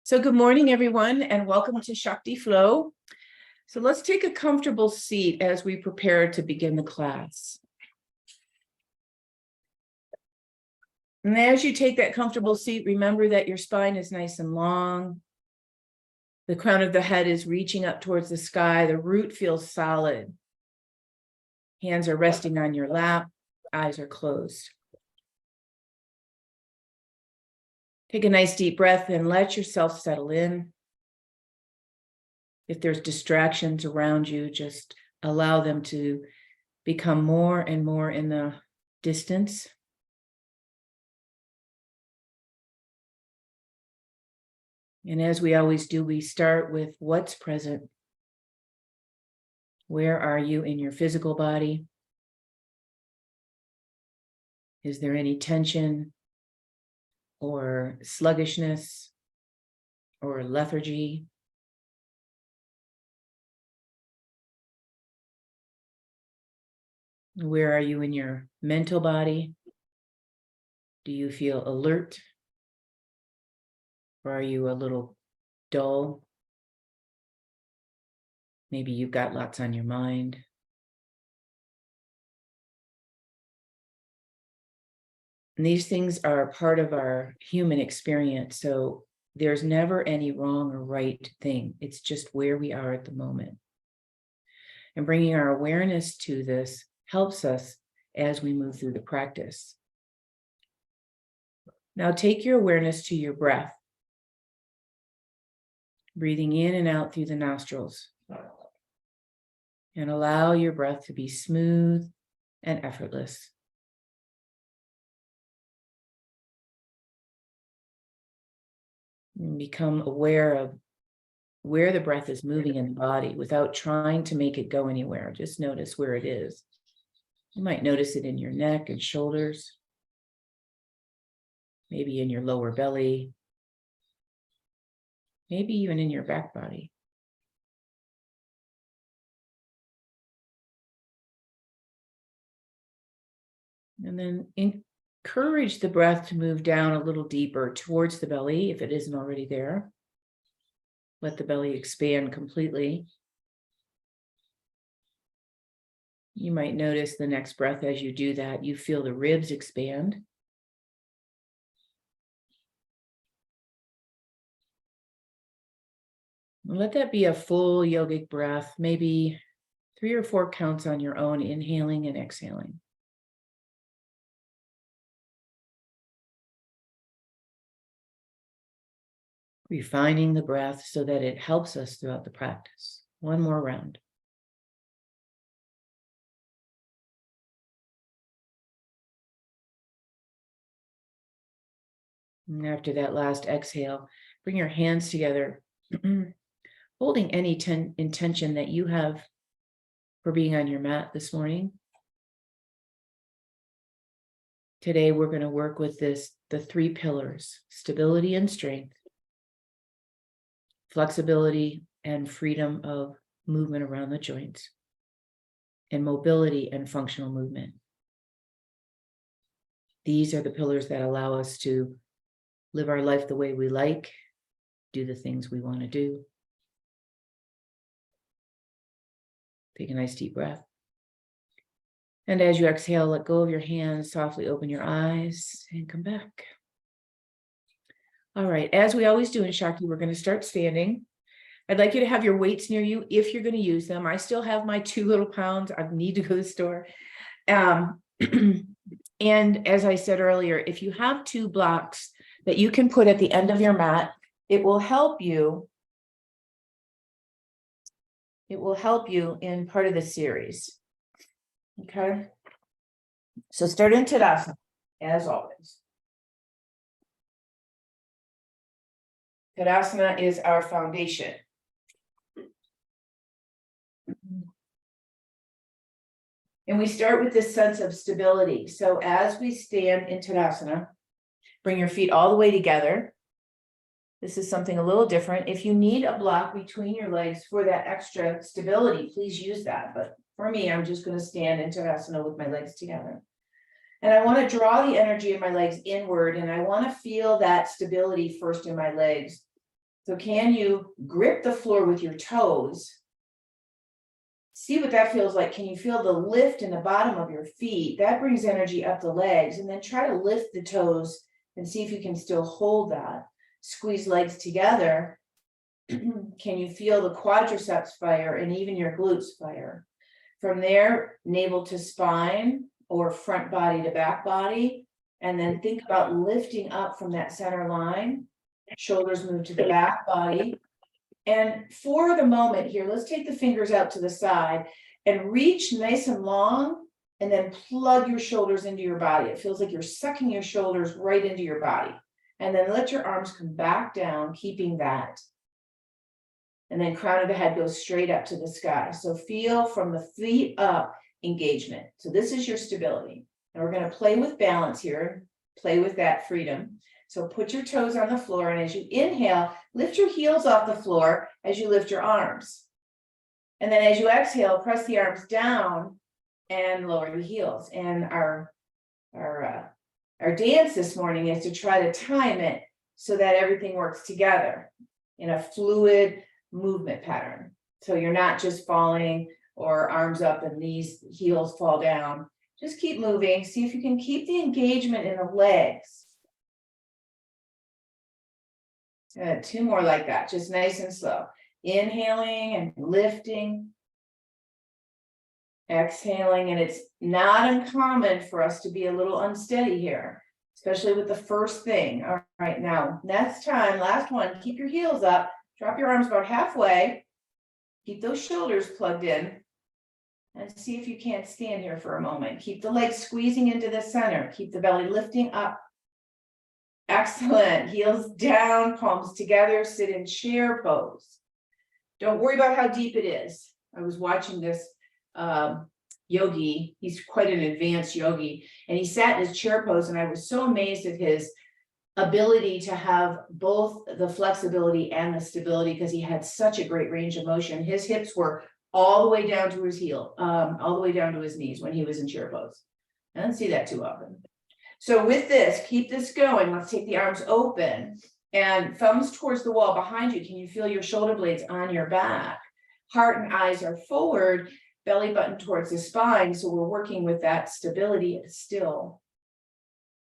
So good morning, everyone, and welcome to Shakti Flow. So let's take a comfortable seat as we prepare to begin the class. And as you take that comfortable seat, remember that your spine is nice and long. The crown of the head is reaching up towards the sky. The root feels solid. Hands are resting on your lap. Eyes are closed. Take a nice deep breath and let yourself settle in. If there's distractions around you, just allow them to become more and more in the distance. And as we always do, we start with what's present. Where are you in your physical body? Is there any tension or sluggishness or lethargy? Where are you in your mental body? Do you feel alert? Or are you a little dull? Maybe you've got lots on your mind. And these things are part of our human experience. So there's never any wrong or right thing. It's just where we are at the moment. And bringing our awareness to this helps us as we move through the practice. Now take your awareness to your breath. Breathing in and out through the nostrils. And allow your breath to be smooth and effortless. And become aware of where the breath is moving in the body without trying to make it go anywhere. Just notice where it is. You might notice it in your neck and shoulders, maybe in your lower belly, maybe even in your back body. And then encourage the breath to move down a little deeper towards the belly if it isn't already there. Let the belly expand completely. You might notice the next breath as you do that, you feel the ribs expand. And let that be a full yogic breath, maybe 3 or 4 counts on your own, inhaling and exhaling. Refining the breath so that it helps us throughout the practice. One more round. And after that last exhale, bring your hands together, holding any intention that you have for being on your mat this morning. Today, we're going to work with the 3 pillars: stability and strength, flexibility and freedom of movement around the joints, and mobility and functional movement. These are the pillars that allow us to live our life the way we like, do the things we want to do. Take a nice deep breath. And as you exhale, let go of your hands, softly open your eyes and come back. All right, as we always do in Shakti, we're going to start standing. I'd like you to have your weights near you if you're going to use them. I still have my 2 little pounds. I need to go to the store. And as I said earlier, if you have 2 blocks that you can put at the end of your mat, it will help you. It will help you in part of the series. Okay. So start in Tadasana, as always. Tadasana is our foundation. And we start with this sense of stability. So as we stand in Tadasana, bring your feet all the way together. This is something a little different. If you need a block between your legs for that extra stability, please use that. But for me, I'm just going to stand in Tadasana with my legs together. And I want to draw the energy of my legs inward, and I want to feel that stability first in my legs. So can you grip the floor with your toes? See what that feels like. Can you feel the lift in the bottom of your feet? That brings energy up the legs, and then try to lift the toes and see if you can still hold that. Squeeze legs together. Can you feel the quadriceps fire and even your glutes fire? From there, navel to spine or front body to back body. And then think about lifting up from that center line. Shoulders move to the back body. And for the moment here, let's take the fingers out to the side and reach nice and long, and then plug your shoulders into your body. It feels like you're sucking your shoulders right into your body. And then let your arms come back down, keeping that. And then crown of the head goes straight up to the sky. So feel from the feet up engagement. So this is your stability. And we're going to play with balance here, play with that freedom. So put your toes on the floor, and as you inhale, lift your heels off the floor as you lift your arms. And then as you exhale, press the arms down and lower the heels. And our dance this morning is to try to time it so that everything works together in a fluid movement pattern. So you're not just falling or arms up and these heels fall down. Just keep moving. See if you can keep the engagement in the legs. Two more like that, just nice and slow. Inhaling and lifting. Exhaling, and it's not uncommon for us to be a little unsteady here, especially with the first thing. All right, now, next time, last one, keep your heels up, drop your arms about halfway, keep those shoulders plugged in, and see if you can't stand here for a moment. Keep the legs squeezing into the center, keep the belly lifting up. Excellent. Heels down, palms together, sit in chair pose. Don't worry about how deep it is. I was watching this yogi. He's quite an advanced yogi, and he sat in his chair pose, and I was so amazed at his ability to have both the flexibility and the stability, because he had such a great range of motion. His hips were all the way down to his heel, all the way down to his knees when he was in chair pose. I don't see that too often. So with this, keep this going. Let's take the arms open and thumbs towards the wall behind you. Can you feel your shoulder blades on your back? Heart and eyes are forward, belly button towards the spine. So we're working with that stability still.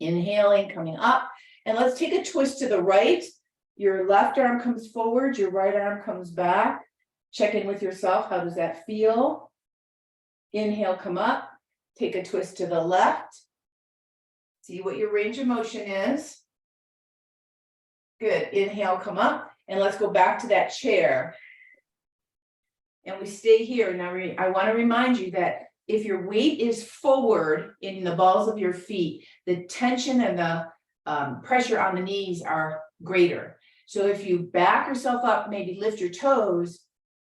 Inhaling, coming up. And let's take a twist to the right. Your left arm comes forward, your right arm comes back. Check in with yourself. How does that feel? Inhale, come up. Take a twist to the left. See what your range of motion is. Good. Inhale, come up. And let's go back to that chair. And we stay here. Now, I want to remind you that if your weight is forward in the balls of your feet, the tension and the pressure on the knees are greater. So if you back yourself up, maybe lift your toes,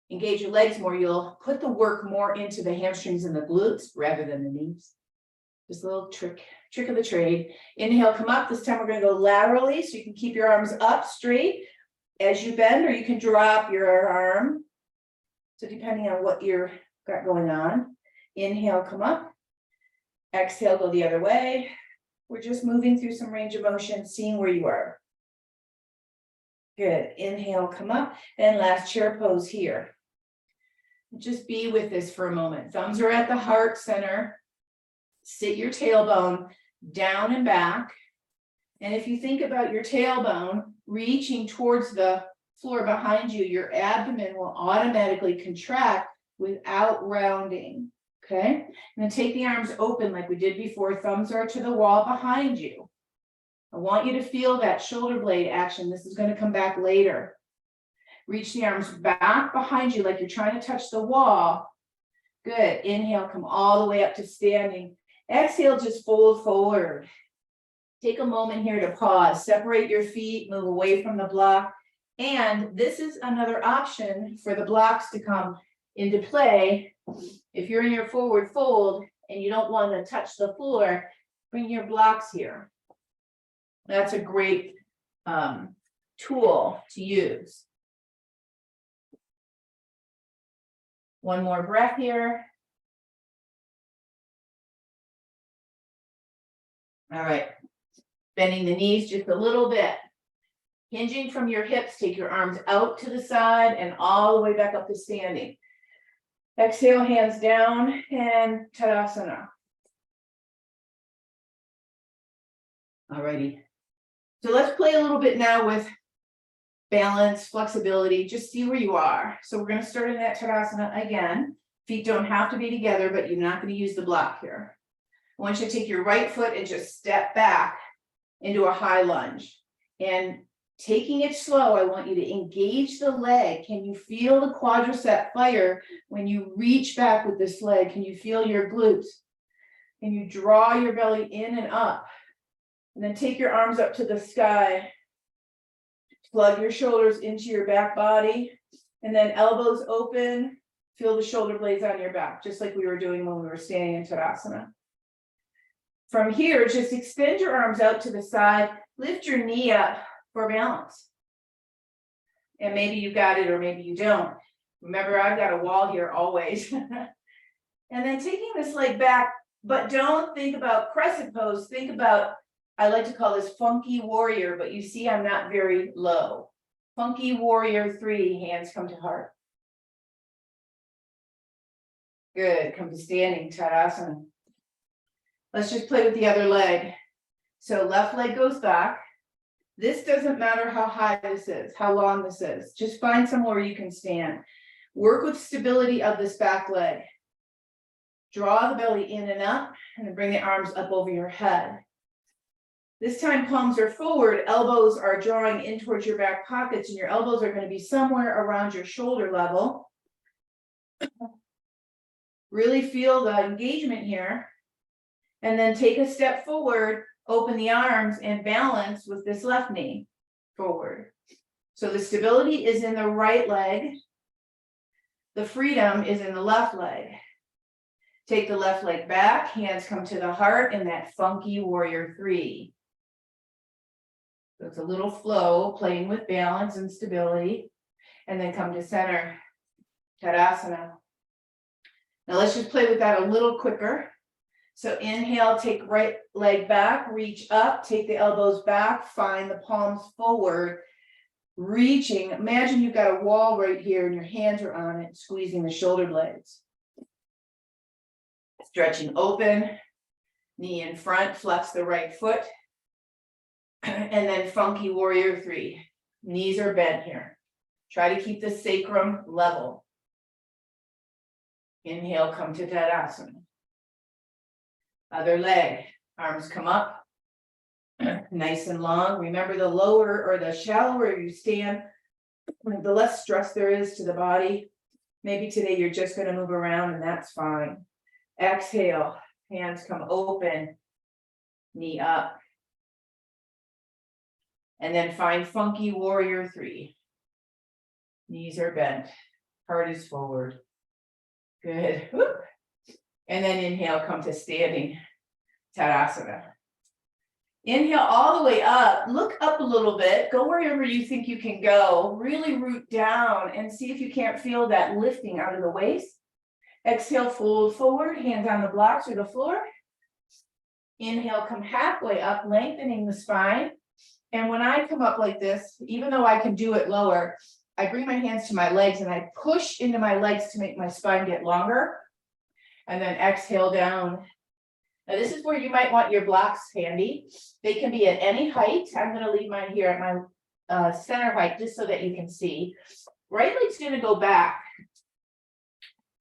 engage your legs more, you'll put the work more into the hamstrings and the glutes rather than the knees. Just a little trick of the trade. Inhale, come up. This time we're going to go laterally, so you can keep your arms up straight as you bend, or you can drop your arm. So depending on what you've got going on. Inhale, come up. Exhale, go the other way. We're just moving through some range of motion, seeing where you are. Good. Inhale, come up. And last chair pose here. Just be with this for a moment. Thumbs are at the heart center. Sit your tailbone down and back. And if you think about your tailbone reaching towards the floor behind you, your abdomen will automatically contract without rounding. Okay? And then take the arms open like we did before. Thumbs are to the wall behind you. I want you to feel that shoulder blade action. This is going to come back later. Reach the arms back behind you like you're trying to touch the wall. Good. Inhale, come all the way up to standing. Exhale, just fold forward. Take a moment here to pause. Separate your feet, move away from the block. And this is another option for the blocks to come into play. If you're in your forward fold and you don't want to touch the floor, bring your blocks here. That's a great tool to use. One more breath here. All right, bending the knees just a little bit. Hinging from your hips, take your arms out to the side and all the way back up to standing. Exhale, hands down, and Tadasana. Alrighty. So let's play a little bit now with balance, flexibility, just see where you are. So we're going to start in that Tadasana again. Feet don't have to be together, but you're not going to use the block here. I want you to take your right foot and just step back into a high lunge. And taking it slow, I want you to engage the leg. Can you feel the quadricep fire when you reach back with this leg? Can you feel your glutes? Can you draw your belly in and up? And then take your arms up to the sky. Plug your shoulders into your back body. And then elbows open. Feel the shoulder blades on your back, just like we were doing when we were standing in Tadasana. From here, just extend your arms out to the side. Lift your knee up for balance. And maybe you got it or maybe you don't. Remember, I've got a wall here always. And then taking this leg back, but don't think about crescent pose. Think about, I like to call this funky warrior, but you see I'm not very low. Funky warrior 3, hands come to heart. Good, come to standing, Tadasana. Let's just play with the other leg. So left leg goes back. This doesn't matter how high this is, how long this is. Just find somewhere you can stand. Work with stability of this back leg. Draw the belly in and up, and then bring the arms up over your head. This time palms are forward, elbows are drawing in towards your back pockets, and your elbows are going to be somewhere around your shoulder level. Really feel the engagement here. And then take a step forward, open the arms, and balance with this left knee forward. So the stability is in the right leg. The freedom is in the left leg. Take the left leg back, hands come to the heart in that funky warrior 3. So it's a little flow, playing with balance and stability. And then come to center, Tadasana. Now let's just play with that a little quicker. So inhale, take right leg back, reach up, take the elbows back, find the palms forward, reaching. Imagine you've got a wall right here and your hands are on it, squeezing the shoulder blades. Stretching open, knee in front, flex the right foot. And then funky warrior 3. Knees are bent here. Try to keep the sacrum level. Inhale, come to Tadasana. Other leg, arms come up, nice and long. Remember, the lower or the shallower you stand, the less stress there is to the body. Maybe today you're just going to move around and that's fine. Exhale, hands come open, knee up. And then find funky warrior 3. Knees are bent, heart is forward. Good. Whoop. And then inhale, come to standing, Tadasana. Inhale all the way up, look up a little bit, go wherever you think you can go, really root down and see if you can't feel that lifting out of the waist. Exhale, fold forward, hands on the blocks or the floor. Inhale, come halfway up, lengthening the spine. And when I come up like this, even though I can do it lower, I bring my hands to my legs and I push into my legs to make my spine get longer. And then exhale down. Now this is where you might want your blocks handy. They can be at any height. I'm going to leave mine here at my center height just so that you can see. Right leg's going to go back.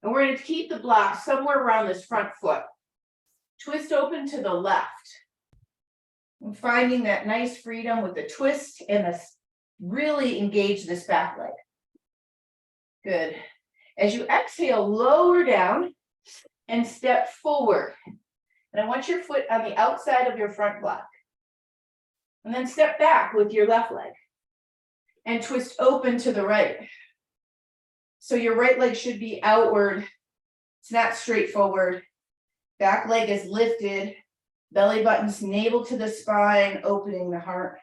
And we're going to keep the block somewhere around this front foot. Twist open to the left. And finding that nice freedom with the twist and the really engage this back leg. Good. As you exhale, lower down and step forward. And I want your foot on the outside of your front block. And then step back with your left leg. And twist open to the right. So your right leg should be outward. It's not straight forward. Back leg is lifted. Belly button's navel to the spine, opening the heart.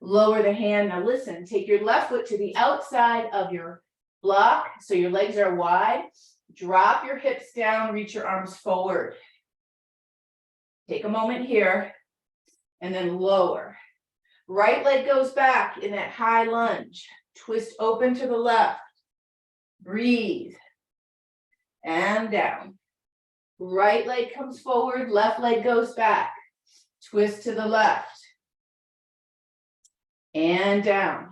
Lower the hand. Now listen, take your left foot to the outside of your block. So your legs are wide. Drop your hips down, reach your arms forward. Take a moment here and then lower. Right leg goes back in that high lunge. Twist open to the left. Breathe. And down. Right leg comes forward, left leg goes back. Twist to the left. And down.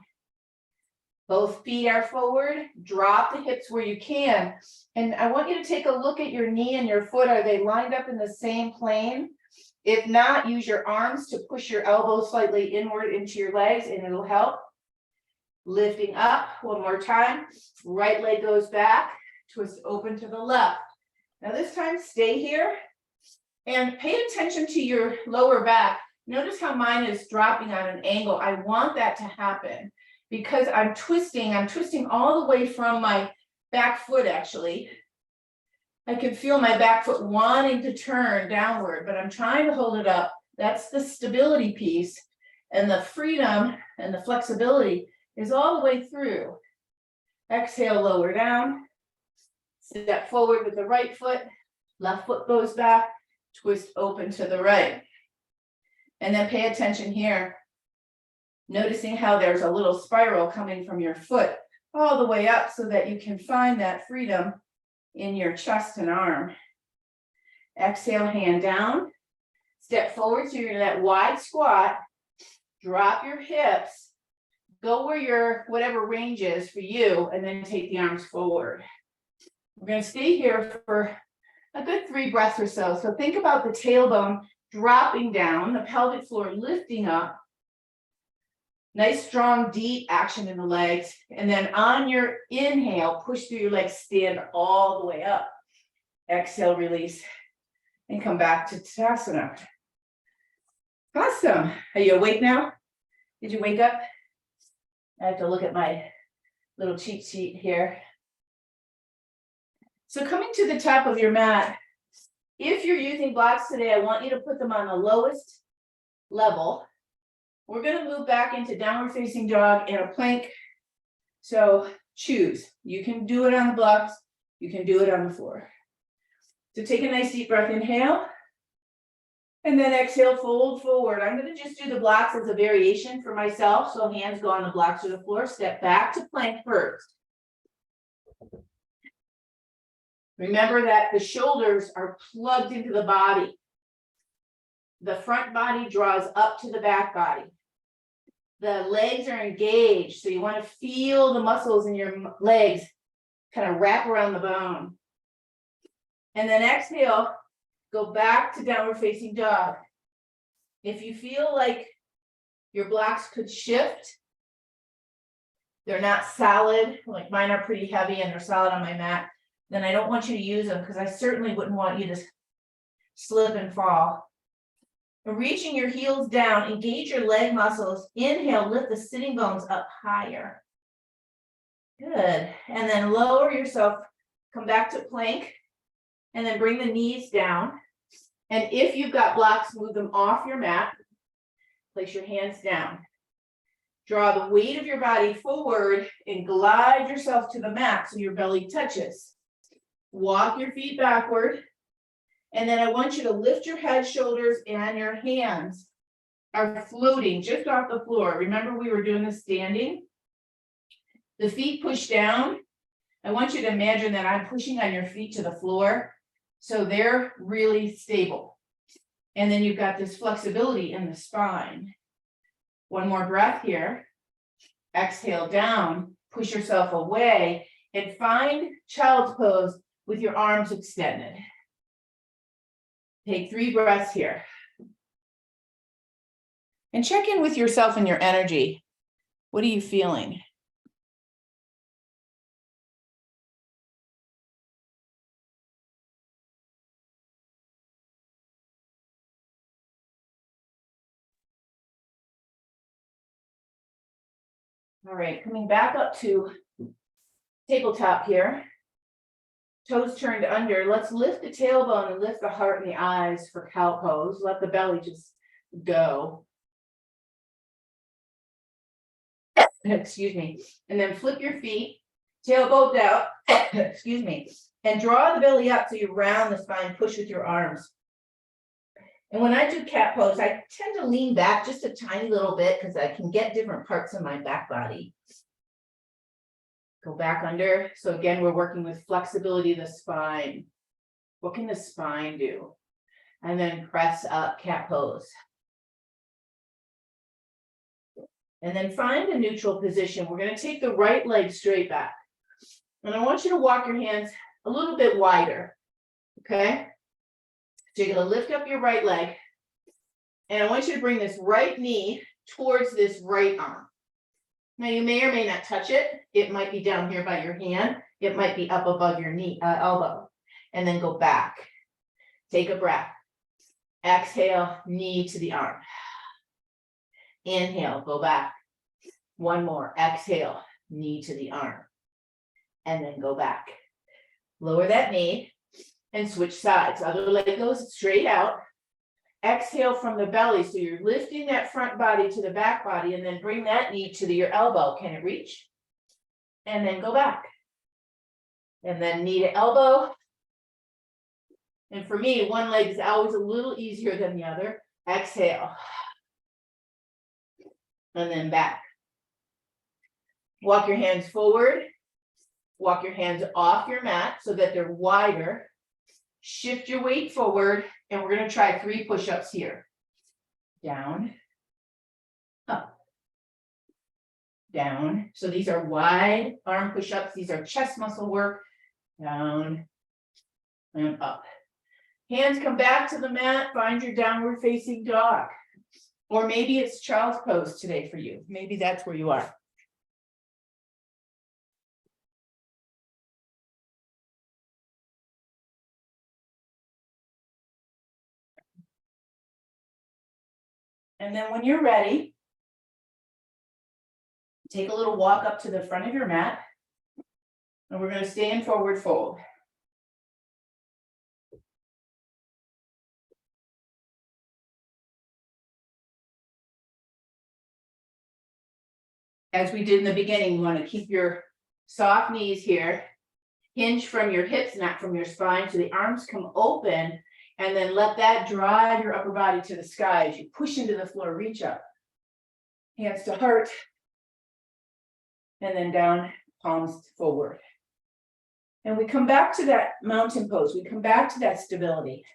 Both feet are forward. Drop the hips where you can. And I want you to take a look at your knee and your foot. Are they lined up in the same plane? If not, use your arms to push your elbows slightly inward into your legs and it'll help. Lifting up one more time. Right leg goes back. Twist open to the left. Now this time, stay here and pay attention to your lower back. Notice how mine is dropping on an angle. I want that to happen because I'm twisting all the way from my back foot actually. I can feel my back foot wanting to turn downward, but I'm trying to hold it up. That's the stability piece, and the freedom and the flexibility is all the way through. Exhale, lower down. Step forward with the right foot. Left foot goes back. Twist open to the right. And then pay attention here. Noticing how there's a little spiral coming from your foot all the way up so that you can find that freedom in your chest and arm. Exhale, hand down. Step forward so you're in that wide squat. Drop your hips. Go where your whatever range is for you, and then take the arms forward. We're going to stay here for a good 3 breaths or so. So think about the tailbone dropping down, the pelvic floor lifting up. Nice, strong, deep action in the legs. And then on your inhale, push through your legs, stand all the way up. Exhale, release, and come back to Tadasana. Awesome. Are you awake now? Did you wake up? I have to look at my little cheat sheet here. So coming to the top of your mat, if you're using blocks today, I want you to put them on the lowest level. We're going to move back into downward facing dog and a plank. So choose. You can do it on the blocks. You can do it on the floor. So take a nice deep breath, inhale. And then exhale, fold forward. I'm going to just do the blocks as a variation for myself. So hands go on the blocks or the floor. Step back to plank first. Remember that the shoulders are plugged into the body. The front body draws up to the back body. The legs are engaged. So you want to feel the muscles in your legs kind of wrap around the bone. And then exhale. Go back to downward facing dog. If you feel like your blocks could shift, they're not solid, like mine are pretty heavy and they're solid on my mat, then I don't want you to use them because I certainly wouldn't want you to slip and fall. Reaching your heels down, engage your leg muscles. Inhale, lift the sitting bones up higher. Good. And then lower yourself, come back to plank. And then bring the knees down. And if you've got blocks, move them off your mat. Place your hands down. Draw the weight of your body forward and glide yourself to the mat so your belly touches. Walk your feet backward. And then I want you to lift your head, shoulders, and your hands are floating just off the floor. Remember, we were doing this standing. The feet push down. I want you to imagine that I'm pushing on your feet to the floor. So they're really stable. And then you've got this flexibility in the spine. One more breath here. Exhale down, push yourself away, and find child's pose with your arms extended. Take 3 breaths here. And check in with yourself and your energy. What are you feeling? All right, coming back up to tabletop here. Toes turned under. Let's lift the tailbone and lift the heart and the eyes for cow pose. Let the belly just go. Excuse me. And then flip your feet, tailbone down. Excuse me. And draw the belly up so you round the spine, push with your arms. And when I do cat pose, I tend to lean back just a tiny little bit because I can get different parts of my back body. Go back under. So again, we're working with flexibility of the spine. What can the spine do? And then press up, cat pose. And then find a neutral position. We're going to take the right leg straight back. And I want you to walk your hands a little bit wider. Okay? So you're going to lift up your right leg. And I want you to bring this right knee towards this right arm. Now you may or may not touch it. It might be down here by your hand. It might be up above your knee, elbow. And then go back. Take a breath. Exhale, knee to the arm. Inhale, go back. One more. Exhale, knee to the arm. And then go back. Lower that knee and switch sides. Other leg goes straight out. Exhale from the belly. So you're lifting that front body to the back body and then bring that knee to your elbow. Can it reach? And then go back. And then knee to elbow. And for me, one leg is always a little easier than the other. Exhale. And then back. Walk your hands forward. Walk your hands off your mat so that they're wider. Shift your weight forward, and we're going to try 3 push-ups here. Down, up, down. So these are wide arm push-ups. These are chest muscle work. Down and up. Hands come back to the mat. Find your downward facing dog. Or maybe it's child's pose today for you. Maybe that's where you are. And then when you're ready, take a little walk up to the front of your mat. And we're going to stay in forward fold. As we did in the beginning, you want to keep your soft knees here. Hinge from your hips, not from your spine. So the arms come open. And then let that drive your upper body to the sky as you push into the floor, reach up. Hands to heart. And then down, palms forward. And we come back to that mountain pose. We come back to that stability.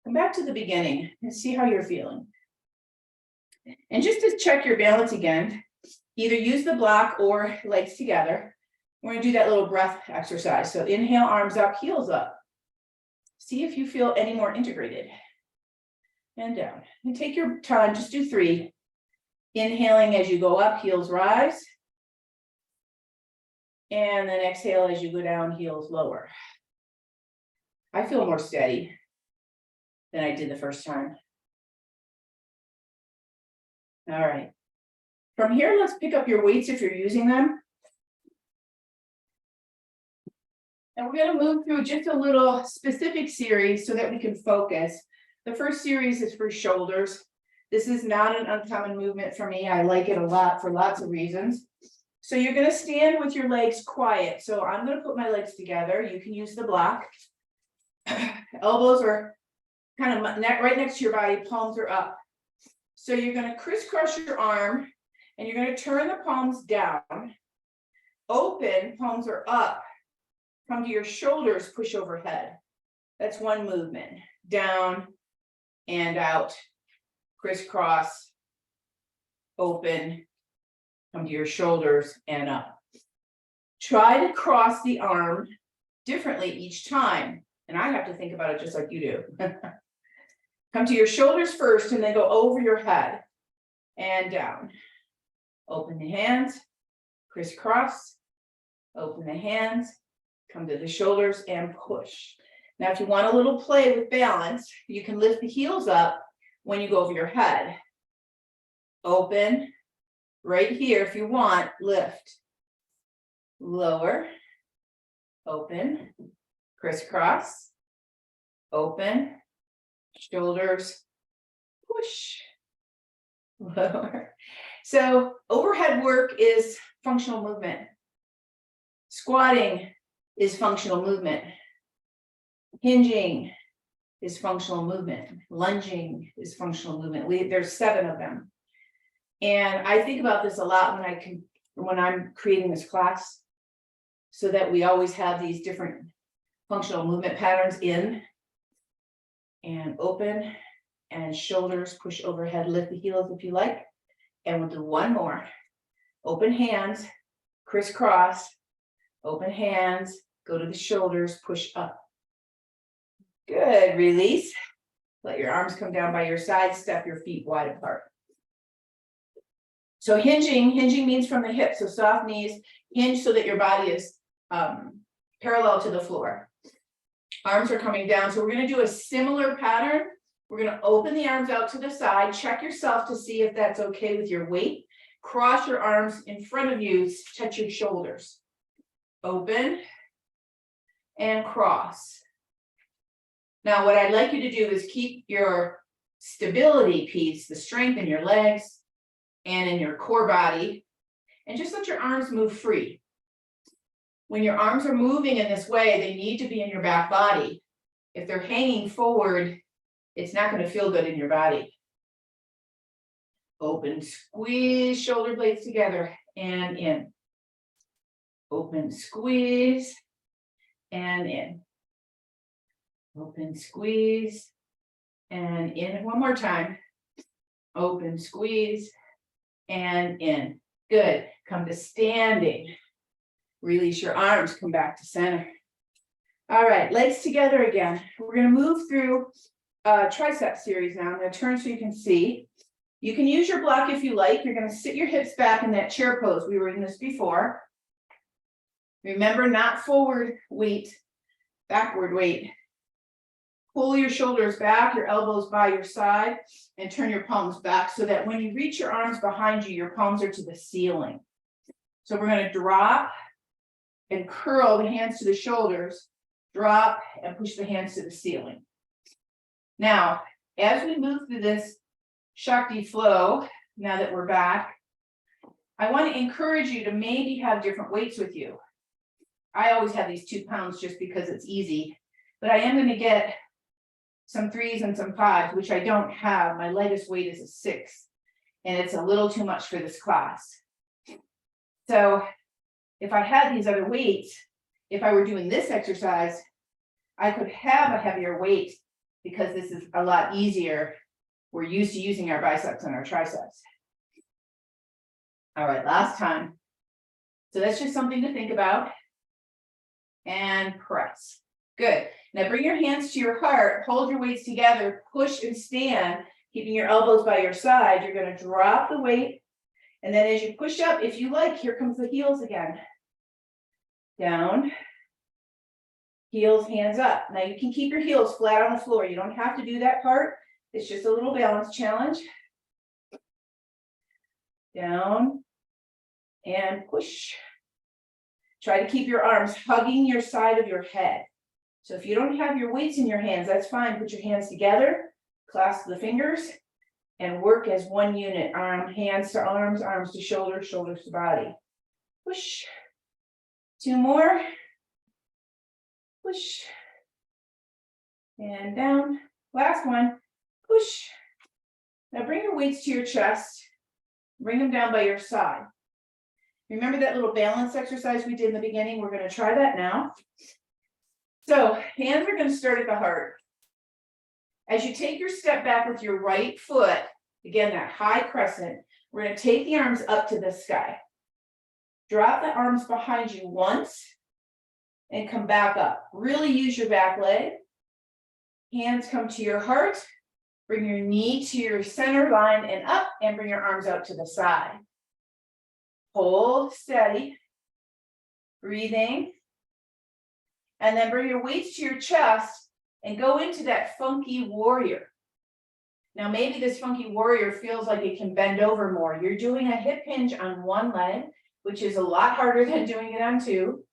Come back to the beginning and see how you're feeling. And just to check your balance again, either use the block or legs together. We're going to do that little breath exercise. So inhale, arms up, heels up. See if you feel any more integrated. And down. And take your time, just do 3. Inhaling as you go up, heels rise. And then exhale as you go down, heels lower. I feel more steady than I did the first time. All right. From here, let's pick up your weights if you're using them. And we're going to move through just a little specific series so that we can focus. The first series is for shoulders. This is not an uncommon movement for me. I like it a lot for lots of reasons. So you're going to stand with your legs quiet. So I'm going to put my legs together. You can use the block. Elbows are kind of right next to your body. Palms are up. So you're going to crisscross your arm and you're going to turn the palms down. Open, palms are up. Come to your shoulders, push overhead. That's one movement. Down and out, crisscross, open, come to your shoulders and up. Try to cross the arm differently each time. And I have to think about it just like you do. Come to your shoulders first and then go over your head and down. Open the hands, crisscross, open the hands. Come to the shoulders and push. Now, if you want a little play with balance, you can lift the heels up when you go over your head. Open, right here if you want, lift. Lower, open, crisscross, open, shoulders, push, lower. So overhead work is functional movement. Squatting is functional movement. Hinging is functional movement. Lunging is functional movement. There's 7 of them. And I think about this a lot when I'm creating this class, so that we always have these different functional movement patterns in and open, and shoulders push overhead, lift the heels if you like. And we'll do one more. Open hands, crisscross, open hands, go to the shoulders, push up. Good, release. Let your arms come down by your side, step your feet wide apart. So hinging means from the hips, so soft knees, hinge so that your body is parallel to the floor. Arms are coming down, so we're going to do a similar pattern. We're going to open the arms out to the side, check yourself to see if that's okay with your weight. Cross your arms in front of you, touch your shoulders. Open and cross. Now, what I'd like you to do is keep your stability piece, the strength in your legs and in your core body, and just let your arms move free. When your arms are moving in this way, they need to be in your back body. If they're hanging forward, it's not going to feel good in your body. Open, squeeze shoulder blades together and in. Open, squeeze and in. Open, squeeze and in. One more time. Open, squeeze and in. Good. Come to standing. Release your arms, come back to center. All right, legs together again. We're going to move through tricep series now. I'm going to turn so you can see. You can use your block if you like. You're going to sit your hips back in that chair pose. We were in this before. Remember, not forward weight, backward weight. Pull your shoulders back, your elbows by your side, and turn your palms back so that when you reach your arms behind you, your palms are to the ceiling. So we're going to drop and curl the hands to the shoulders, drop and push the hands to the ceiling. Now, as we move through this Shakti Flow, now that we're back, I want to encourage you to maybe have different weights with you. I always have these 2 pounds just because it's easy, but I am going to get some 3s and some 5s, which I don't have. My lightest weight is a 6, and it's a little too much for this class. So if I had these other weights, if I were doing this exercise, I could have a heavier weight because this is a lot easier. We're used to using our biceps and our triceps. All right, last time. So that's just something to think about. And press. Good. Now bring your hands to your heart, hold your weights together, push and stand, keeping your elbows by your side. You're going to drop the weight. And then as you push up, if you like, here comes the heels again. Down. Heels, hands up. Now you can keep your heels flat on the floor. You don't have to do that part. It's just a little balance challenge. Down and push. Try to keep your arms hugging your side of your head. So if you don't have your weights in your hands, that's fine. Put your hands together, clasp the fingers, and work as one unit. Hands to arms, arms to shoulders, shoulders to body. Push. 2 more. Push. And down. Last one. Push. Now bring your weights to your chest. Bring them down by your side. Remember that little balance exercise we did in the beginning? We're going to try that now. So hands are going to start at the heart. As you take your step back with your right foot, again, that high crescent, we're going to take the arms up to the sky. Drop the arms behind you once and come back up. Really use your back leg. Hands come to your heart. Bring your knee to your center line and up, and bring your arms out to the side. Hold steady. Breathing. And then bring your weights to your chest and go into that funky warrior. Now, maybe this funky warrior feels like it can bend over more. You're doing a hip hinge on one leg, which is a lot harder than doing it on 2.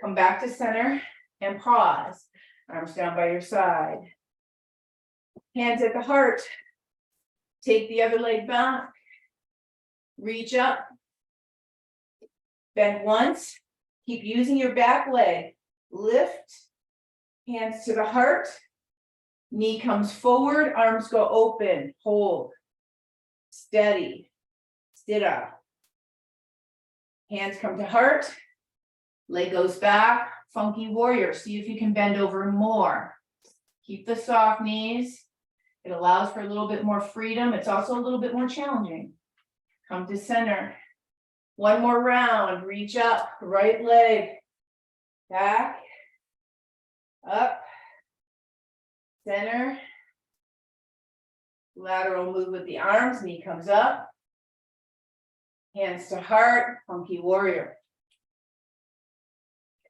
Come back to center and pause. Arms down by your side. Hands at the heart. Take the other leg back. Reach up. Bend once. Keep using your back leg. Lift. Hands to the heart. Knee comes forward, arms go open, hold, steady, do-terra. Hands come to heart, leg goes back, funky warrior. See if you can bend over more. Keep the soft knees. It allows for a little bit more freedom. It's also a little bit more challenging. Come to center. One more round, reach up, right leg, back, up, center. Lateral move with the arms, knee comes up. Hands to heart, funky warrior.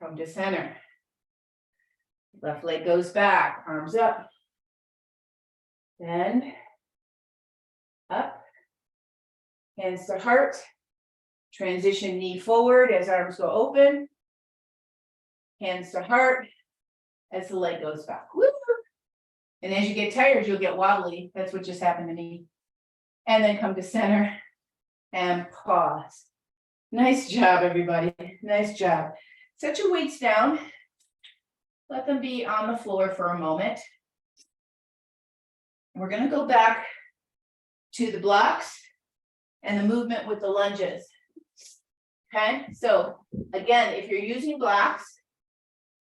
Come to center. Left leg goes back, arms up. Bend. Up. Hands to heart. Transition knee forward as arms go open. Hands to heart as the leg goes back. Woo! And as you get tired, you'll get wobbly. That's what just happened to me. And then come to center and pause. Nice job, everybody. Nice job. Set your weights down. Let them be on the floor for a moment. We're going to go back to the blocks and the movement with the lunges. Okay, so again, if you're using blocks,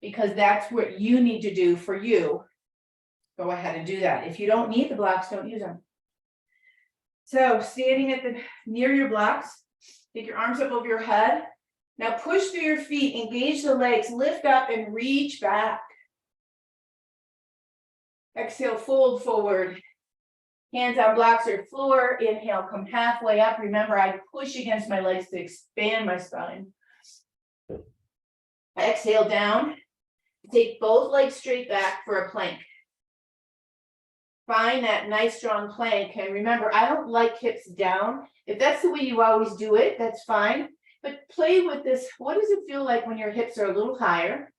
because that's what you need to do for you, go ahead and do that. If you don't need the blocks, don't use them. So standing at near your blocks, take your arms up over your head. Now push through your feet, engage the legs, lift up and reach back. Exhale, fold forward. Hands on blocks or floor. Inhale, come halfway up. Remember, I push against my legs to expand my spine. Exhale down. Take both legs straight back for a plank. Find that nice strong plank. And remember, I don't like hips down. If that's the way you always do it, that's fine. But play with this. What does it feel like when your hips are a little higher?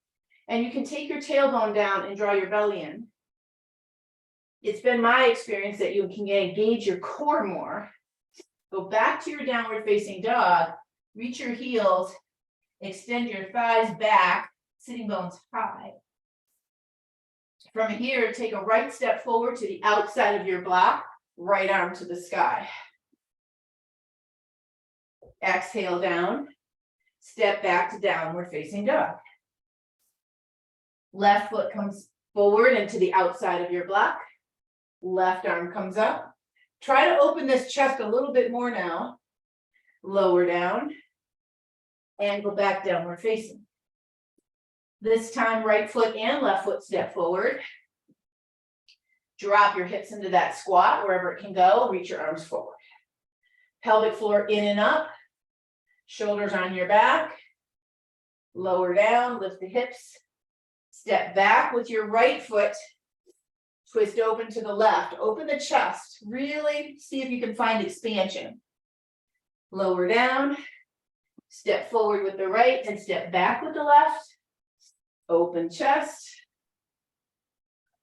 And you can take your tailbone down and draw your belly in. It's been my experience that you can engage your core more. Go back to your downward facing dog. Reach your heels. Extend your thighs back. Sitting bones high. From here, take a right step forward to the outside of your block. Right arm to the sky. Exhale down. Step back to downward facing dog. Left foot comes forward and to the outside of your block. Left arm comes up. Try to open this chest a little bit more now. Lower down. And go back downward facing. This time, right foot and left foot step forward. Drop your hips into that squat wherever it can go. Reach your arms forward. Pelvic floor in and up. Shoulders on your back. Lower down, lift the hips. Step back with your right foot. Twist open to the left. Open the chest. Really see if you can find expansion. Lower down. Step forward with the right and step back with the left. Open chest.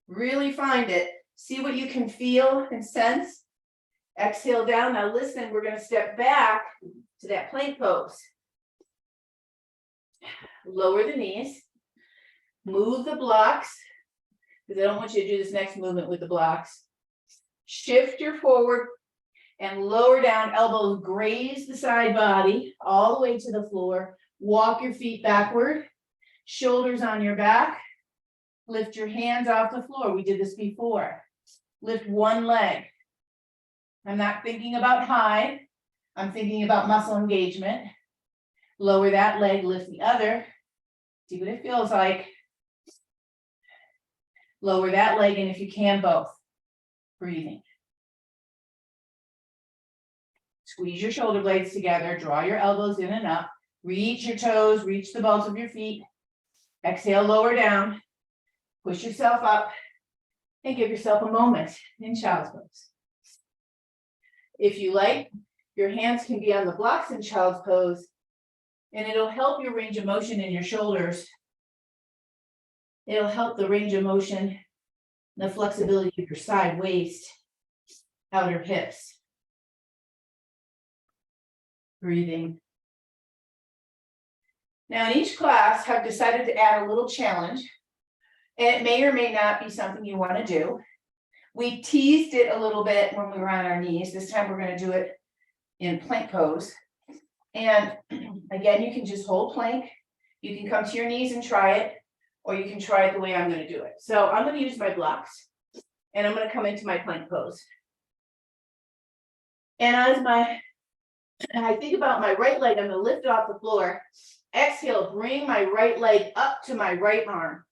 Really find it. See what you can feel and sense. Exhale down. Now listen, we're going to step back to that plank pose. Lower the knees. Move the blocks, because I don't want you to do this next movement with the blocks. Shift your forward and lower down. Elbows graze the side body all the way to the floor. Walk your feet backward. Shoulders on your back. Lift your hands off the floor. We did this before. Lift one leg. I'm not thinking about high. I'm thinking about muscle engagement. Lower that leg, lift the other. See what it feels like. Lower that leg, and if you can, both. Breathing. Squeeze your shoulder blades together. Draw your elbows in and up. Reach your toes. Reach the balls of your feet. Exhale, lower down. Push yourself up. And give yourself a moment in child's pose. If you like, your hands can be on the blocks in child's pose. And it'll help your range of motion in your shoulders. It'll help the range of motion, the flexibility of your side waist, outer hips. Breathing. Now in each class, I've decided to add a little challenge. And it may or may not be something you want to do. We teased it a little bit when we were on our knees. This time we're going to do it in plank pose. And again, you can just hold plank. You can come to your knees and try it, or you can try it the way I'm going to do it. So I'm going to use my blocks and I'm going to come into my plank pose. And as I think about my right leg, I'm going to lift off the floor. Exhale, bring my right leg up to my right arm.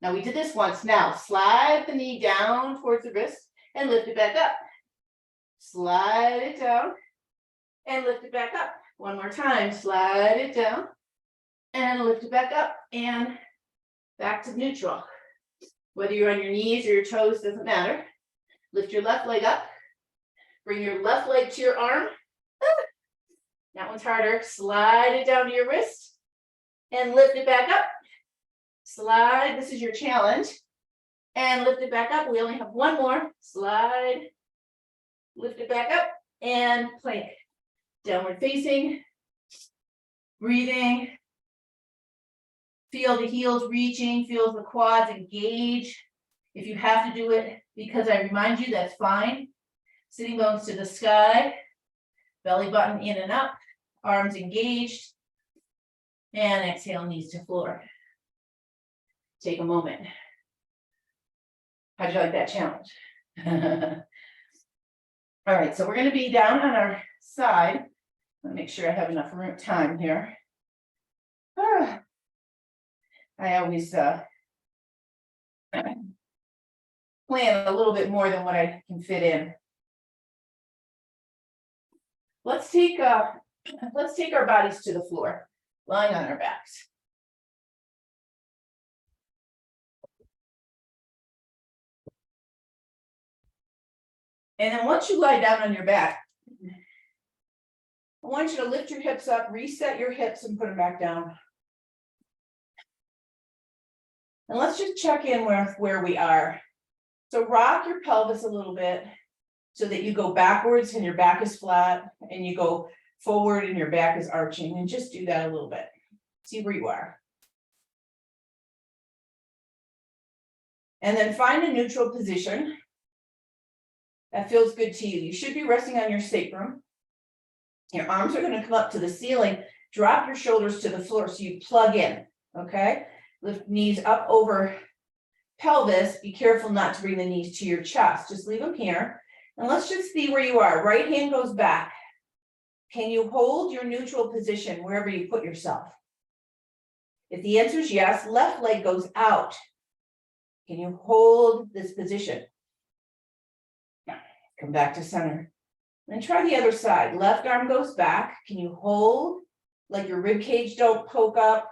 Now we did this once. Now slide the knee down towards the wrist and lift it back up. Slide it down and lift it back up. One more time. Slide it down and lift it back up and back to neutral. Whether you're on your knees or your toes, doesn't matter. Lift your left leg up. Bring your left leg to your arm. That one's harder. Slide it down to your wrist and lift it back up. Slide, this is your challenge. And lift it back up. We only have one more. Slide, lift it back up, and plank. Downward facing, breathing. Feel the heels reaching, feel the quads engage. If you have to do it because I remind you, that's fine. Sitting bones to the sky, belly button in and up, arms engaged, and exhale, knees to floor. Take a moment. How'd you like that challenge? All right, so we're going to be down on our side. Let me make sure I have enough time here. I always plan a little bit more than what I can fit in. Let's take our bodies to the floor, lying on our backs. And then once you lie down on your back, I want you to lift your hips up, reset your hips, and put them back down. And let's just check in with where we are. So rock your pelvis a little bit so that you go backwards and your back is flat, and you go forward and your back is arching, and just do that a little bit. See where you are. And then find a neutral position that feels good to you. You should be resting on your sacrum. Your arms are going to come up to the ceiling. Drop your shoulders to the floor so you plug in, okay? Lift knees up over pelvis. Be careful not to bring the knees to your chest. Just leave them here. And let's just see where you are. Right hand goes back. Can you hold your neutral position wherever you put yourself? If the answer is yes, left leg goes out. Can you hold this position? Come back to center. Then try the other side. Left arm goes back. Can you hold like your rib cage don't poke up,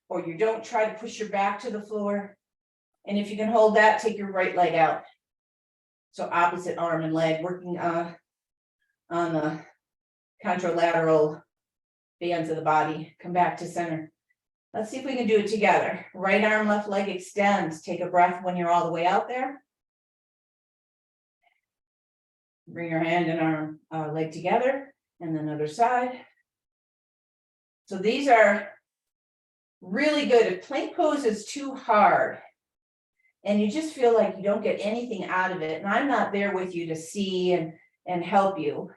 or you don't try to push your back to the floor? And if you can hold that, take your right leg out. So opposite arm and leg, working on the contralateral bands of the body. Come back to center. Let's see if we can do it together. Right arm, left leg extends. Take a breath when you're all the way out there. Bring your hand and arm, leg together, and then other side. So these are really good. If plank pose is too hard and you just feel like you don't get anything out of it, and I'm not there with you to see and help you,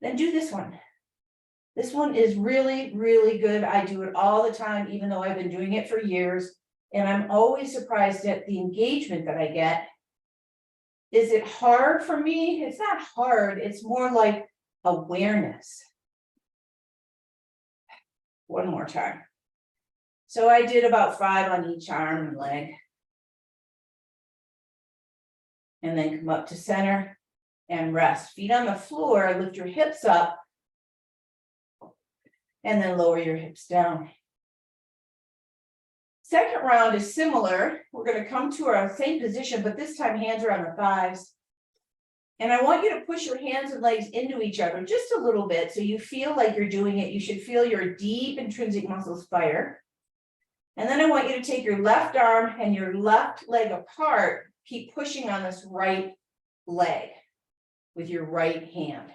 then do this one. This one is really, really good. I do it all the time, even though I've been doing it for years, and I'm always surprised at the engagement that I get. Is it hard for me? It's not hard. It's more like awareness. One more time. So I did about 5 on each arm and leg. And then come up to center and rest. Feet on the floor, lift your hips up. And then lower your hips down. Second round is similar. We're going to come to our same position, but this time hands are on the thighs. And I want you to push your hands and legs into each other just a little bit so you feel like you're doing it. You should feel your deep intrinsic muscles fire. And then I want you to take your left arm and your left leg apart. Keep pushing on this right leg with your right hand.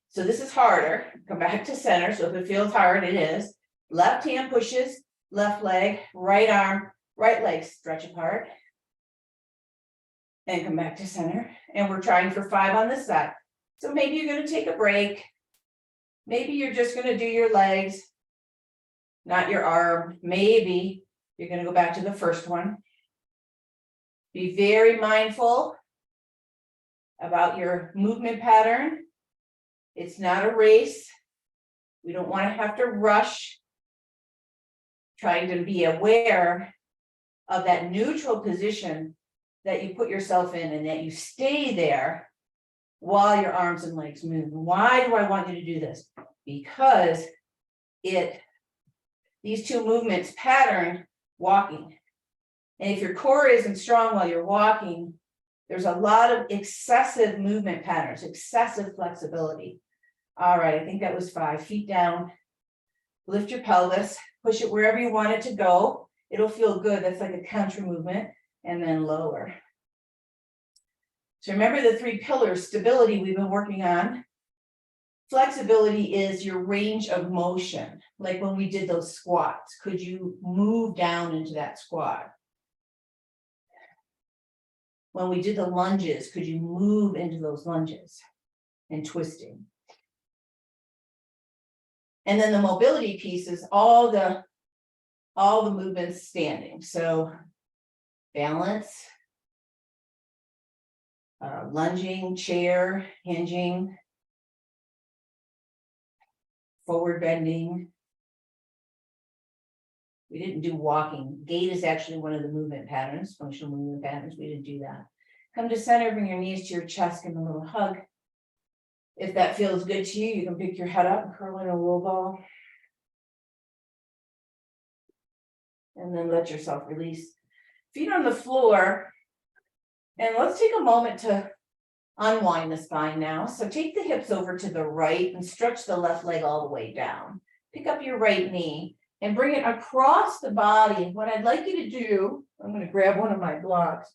So this is harder. Come back to center. So if it feels hard, it is. Left hand pushes. Left leg, right arm, right leg stretch apart. And come back to center. And we're trying for 5 on this side. So maybe you're going to take a break. Maybe you're just going to do your legs, not your arm. Maybe you're going to go back to the first one. Be very mindful about your movement pattern. It's not a race. We don't want to have to rush. Trying to be aware of that neutral position that you put yourself in and that you stay there while your arms and legs move. Why do I want you to do this? Because these two movements pattern walking. And if your core isn't strong while you're walking, there's a lot of excessive movement patterns, excessive flexibility. All right, I think that was 5. Feet down. Lift your pelvis, push it wherever you want it to go. It'll feel good. That's like a counter movement. And then lower. So remember the 3 pillars. Stability we've been working on. Flexibility is your range of motion. Like when we did those squats, could you move down into that squat? When we did the lunges, could you move into those lunges and twisting? And then the mobility piece is all the movements standing. So balance, lunging, chair, hinging, forward bending. We didn't do walking. Gait is actually one of the movement patterns, functional movement patterns. We didn't do that. Come to center, bring your knees to your chest, give a little hug. If that feels good to you, you can pick your head up and curl in a roll ball. And then let yourself release. Feet on the floor. And let's take a moment to unwind the spine now. So take the hips over to the right and stretch the left leg all the way down. Pick up your right knee and bring it across the body. What I'd like you to do, I'm going to grab one of my blocks.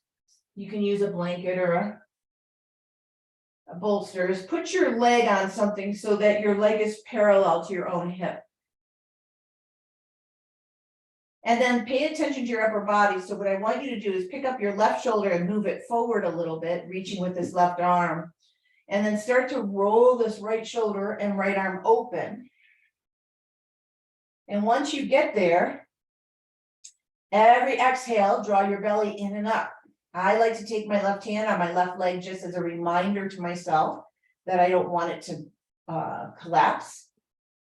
You can use a blanket or a bolster. Is put your leg on something so that your leg is parallel to your own hip. And then pay attention to your upper body. So what I want you to do is pick up your left shoulder and move it forward a little bit, reaching with this left arm. And then start to roll this right shoulder and right arm open. And once you get there, every exhale, draw your belly in and up. I like to take my left hand on my left leg just as a reminder to myself that I don't want it to collapse.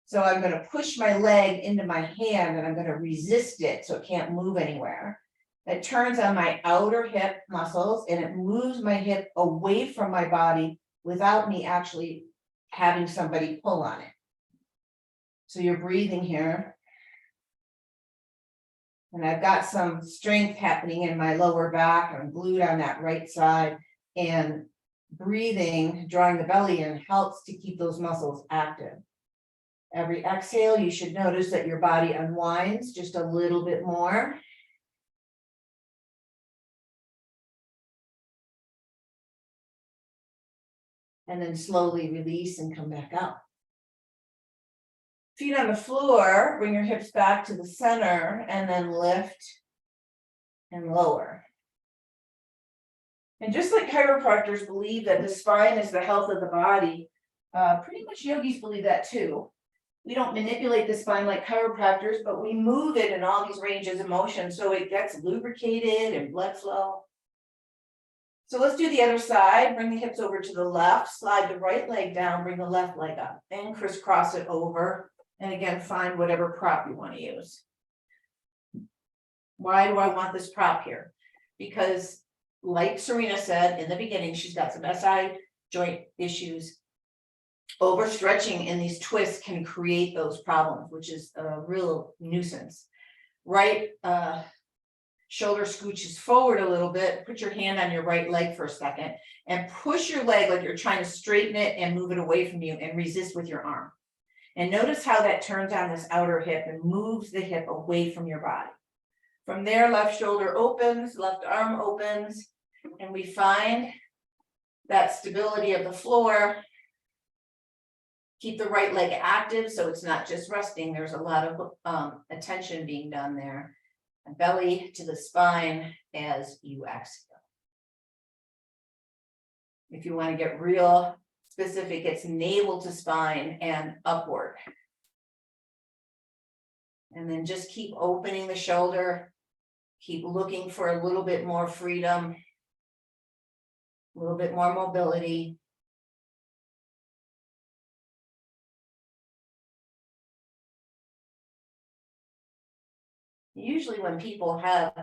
So I'm going to push my leg into my hand and I'm going to resist it so it can't move anywhere. It turns on my outer hip muscles and it moves my hip away from my body without me actually having somebody pull on it. So you're breathing here. And I've got some strength happening in my lower back. I'm glued on that right side. And breathing, drawing the belly in, helps to keep those muscles active. Every exhale, you should notice that your body unwinds just a little bit more. And then slowly release and come back up. Feet on the floor, bring your hips back to the center and then lift and lower. And just like chiropractors believe that the spine is the health of the body, pretty much yogis believe that too. We don't manipulate the spine like chiropractors, but we move it in all these ranges of motion so it gets lubricated and blood flow. So let's do the other side. Bring the hips over to the left, slide the right leg down, bring the left leg up, and crisscross it over. And again, find whatever prop you want to use. Why do I want this prop here? Because like Serena said in the beginning, she's got some SI joint issues. Overstretching in these twists can create those problems, which is a real nuisance. Right shoulder scooches forward a little bit. Put your hand on your right leg for a second and push your leg like you're trying to straighten it and move it away from you and resist with your arm. And notice how that turns on this outer hip and moves the hip away from your body. From there, left shoulder opens, left arm opens, and we find that stability of the floor. Keep the right leg active so it's not just resting. There's a lot of attention being done there. And belly to the spine as you exhale. If you want to get real specific, it's navel to spine and upward. And then just keep opening the shoulder. Keep looking for a little bit more freedom, a little bit more mobility. Usually when people have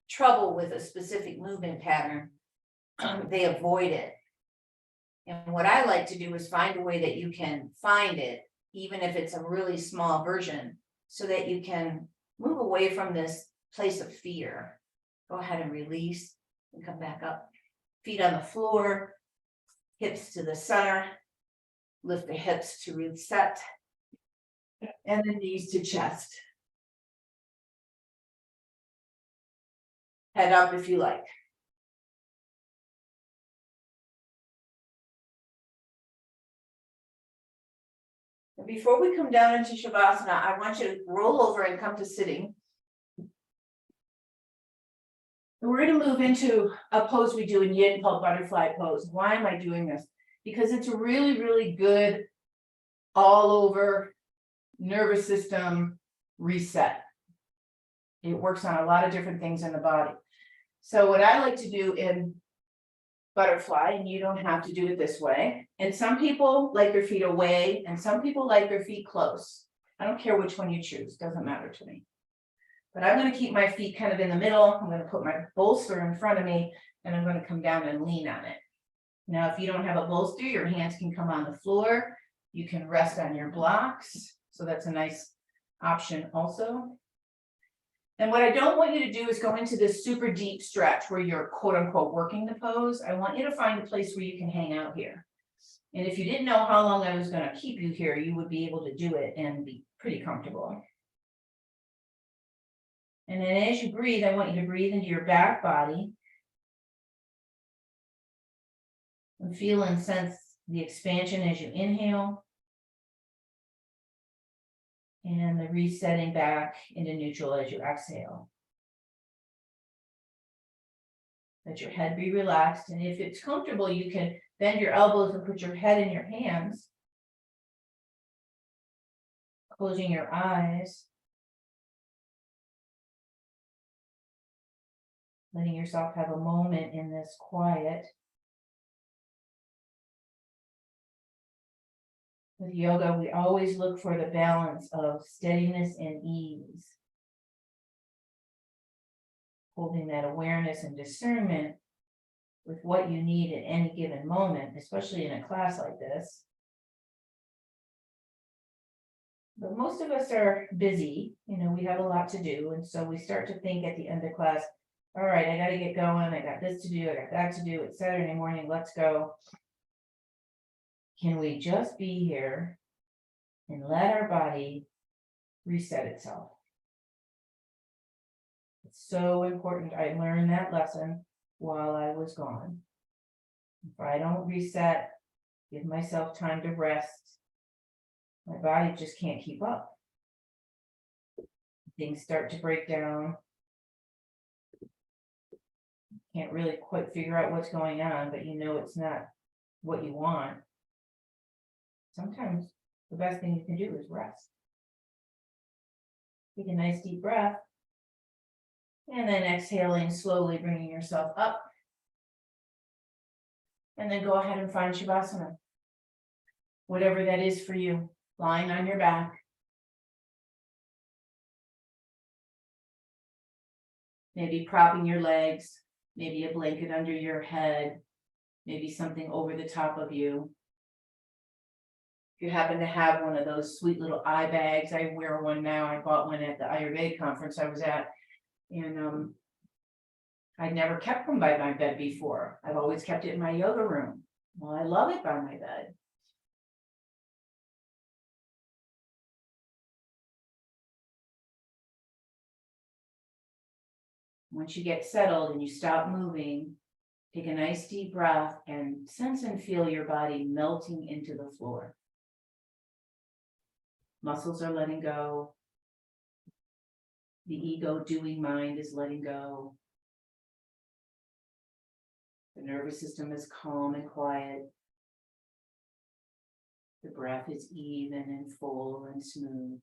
trouble with a specific movement pattern, they avoid it. And what I like to do is find a way that you can find it, even if it's a really small version, so that you can move away from this place of fear. Go ahead and release and come back up. Feet on the floor, hips to the center, lift the hips to reset, and the knees to chest. Head up if you like. And before we come down into Shavasana, I want you to roll over and come to sitting. And we're going to move into a pose we do in yin called butterfly pose. Why am I doing this? Because it's a really, really good all over nervous system reset. It works on a lot of different things in the body. So what I like to do in butterfly, and you don't have to do it this way, and some people like their feet away and some people like their feet close. I don't care which one you choose, doesn't matter to me. But I'm going to keep my feet kind of in the middle. I'm going to put my bolster in front of me and I'm going to come down and lean on it. Now, if you don't have a bolster, your hands can come on the floor. You can rest on your blocks. So that's a nice option also. And what I don't want you to do is go into this super deep stretch where you're quote unquote working the pose. I want you to find a place where you can hang out here. And if you didn't know how long I was going to keep you here, you would be able to do it and be pretty comfortable. And then as you breathe, I want you to breathe into your back body. And feel and sense the expansion as you inhale. And the resetting back into neutral as you exhale. Let your head be relaxed. And if it's comfortable, you can bend your elbows and put your head in your hands. Closing your eyes. Letting yourself have a moment in this quiet. With yoga, we always look for the balance of steadiness and ease. Holding that awareness and discernment with what you need at any given moment, especially in a class like this. But most of us are busy, we have a lot to do. And so we start to think at the end of class, all right, I got to get going. I got this to do. I got that to do. It's Saturday morning. Let's go. Can we just be here and let our body reset itself? It's so important. I learned that lesson while I was gone. If I don't reset, give myself time to rest, my body just can't keep up. Things start to break down. Can't really quite figure out what's going on, but it's not what you want. Sometimes the best thing you can do is rest. Take a nice deep breath. And then exhaling, slowly bringing yourself up. And then go ahead and find Shavasana. Whatever that is for you. Lying on your back. Maybe propping your legs. Maybe a blanket under your head. Maybe something over the top of you. If you happen to have one of those sweet little eye bags, I wear one now. I bought one at the Ayurveda conference I was at. And I'd never kept one by my bed before. I've always kept it in my yoga room. Well, I love it by my bed. Once you get settled and you stop moving, take a nice deep breath and sense and feel your body melting into the floor. Muscles are letting go. The ego doing mind is letting go. The nervous system is calm and quiet. The breath is even and full and smooth.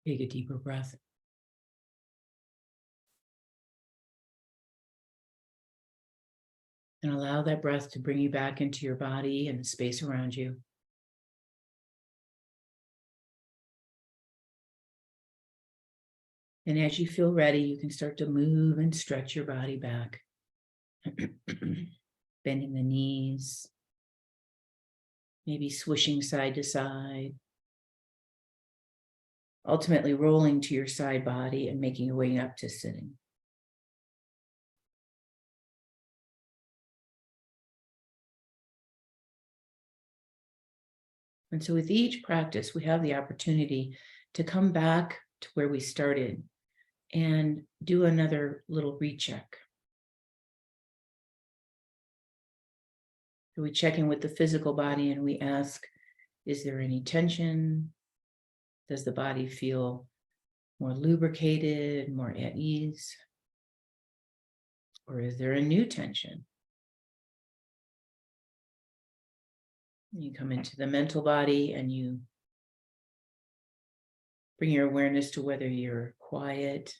Take a deeper breath. And allow that breath to bring you back into your body and the space around you. And as you feel ready, you can start to move and stretch your body back. Bending the knees, maybe swishing side to side. Ultimately rolling to your side body and making your way up to sitting. And so with each practice, we have the opportunity to come back to where we started and do another little recheck. So we check in with the physical body and we ask, is there any tension? Does the body feel more lubricated, more at ease? Or is there a new tension? You come into the mental body and you bring your awareness to whether you're quiet,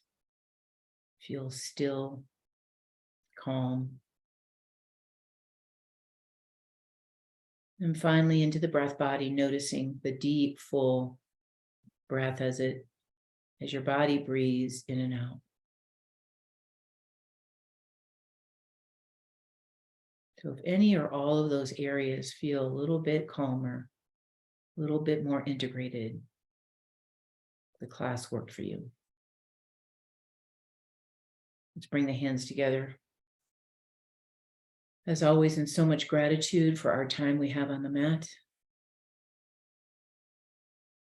feel still, calm. And finally into the breath body, noticing the deep, full breath as your body breathes in and out. So if any or all of those areas feel a little bit calmer, a little bit more integrated, the class worked for you. Let's bring the hands together. As always, in so much gratitude for our time we have on the mat.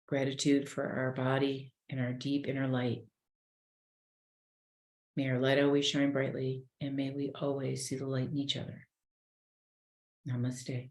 Gratitude for our body and our deep inner light. May our light always shine brightly, and may we always see the light in each other. Namaste.